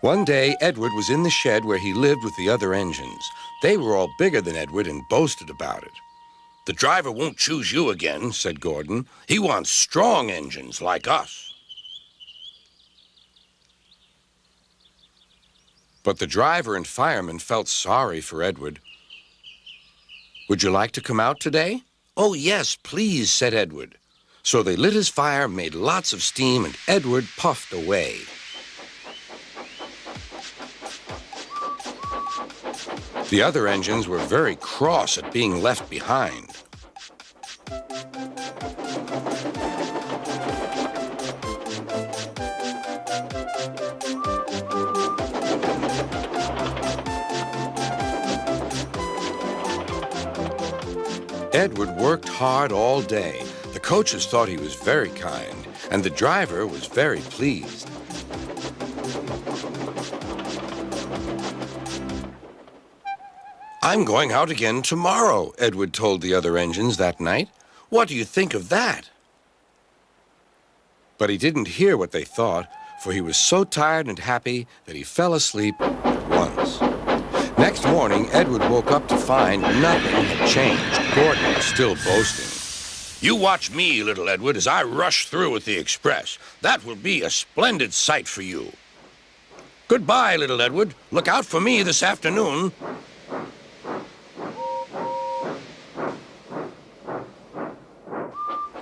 One day, Edward was in the shed where he lived with the other engines. They were all bigger than Edward and boasted about it. "The driver won't choose you again," said Gordon. "He wants strong engines like us." But the driver and fireman felt sorry for Edward. "Would you like to come out today?" "Oh, yes, please," said Edward. So they lit his fire, made lots of steam, and Edward puffed away. The other engines were very cross at being left behind. Edward worked hard all day. The coaches thought he was very kind, and the driver was very pleased. "I'm going out again tomorrow," Edward told the other engines that night. "What do you think of that?" But he didn't hear what they thought, for he was so tired and happy that he fell asleep at once. Next morning, Edward woke up to find nothing had changed. Gordon was still boasting. "You watch me, little Edward, as I rush through with the express. That will be a splendid sight for you. Goodbye, little Edward. Look out for me this afternoon."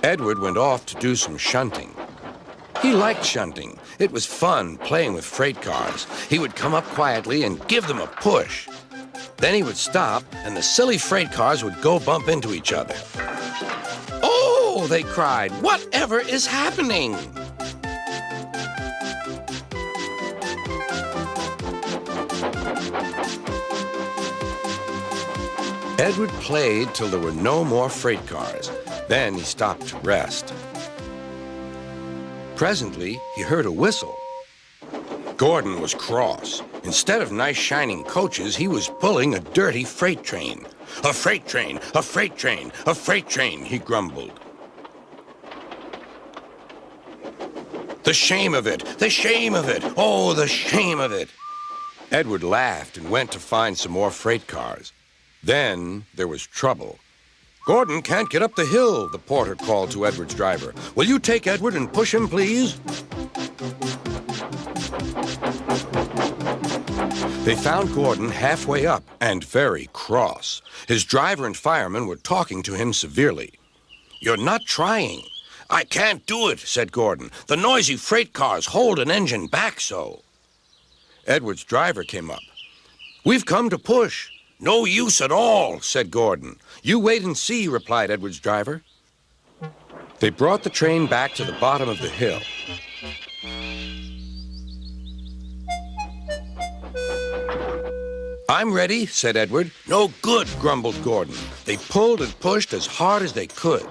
Edward went off to do some shunting. He liked shunting. It was fun playing with freight cars. He would come up quietly and give them a push. Then he would stop, and the silly freight cars would go bump into each other. "Oh!" they cried. "Whatever is happening?" Edward played till there were no more freight cars. Then he stopped to rest. Presently, he heard a whistle. Gordon was cross. Instead of nice shining coaches, he was pulling a dirty freight train. "A freight train, a freight train, a freight train," he grumbled. "The shame of it, the shame of it, oh, the shame of it." Edward laughed and went to find some more freight cars. Then there was trouble. "Gordon can't get up the hill," the porter called to Edward's driver. "Will you take Edward and push him, please?" They found Gordon halfway up and very cross. His driver and fireman were talking to him severely. "You're not trying." "I can't do it," said Gordon. "The noisy freight cars hold an engine back so." Edward's driver came up. "We've come to push." "No use at all," said Gordon. "You wait and see," replied Edward's driver. They brought the train back to the bottom of the hill. "I'm ready," said Edward. "No good," grumbled Gordon. They pulled and pushed as hard as they could.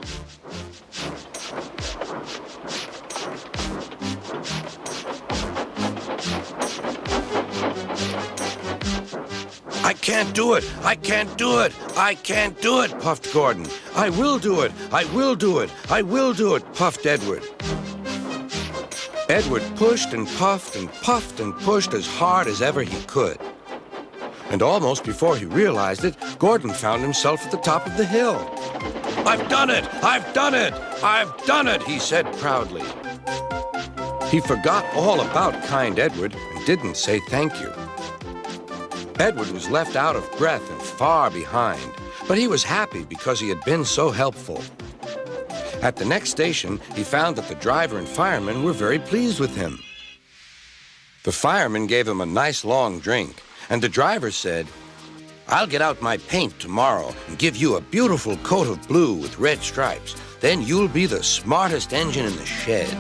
"I can't do it! I can't do it! I can't do it!" puffed Gordon. "I will do it! I will do it! I will do it!" puffed Edward. Edward pushed and puffed and puffed and pushed as hard as ever he could. And almost before he realized it, Gordon found himself at the top of the hill. "I've done it! I've done it! I've done it!" he said proudly. He forgot all about kind Edward and didn't say thank you. Edward was left out of breath and far behind, but he was happy because he had been so helpful. At the next station, he found that the driver and fireman were very pleased with him. The fireman gave him a nice long drink, and the driver said, "I'll get out my paint tomorrow and give you a beautiful coat of blue with red stripes. Then you'll be the smartest engine in the shed."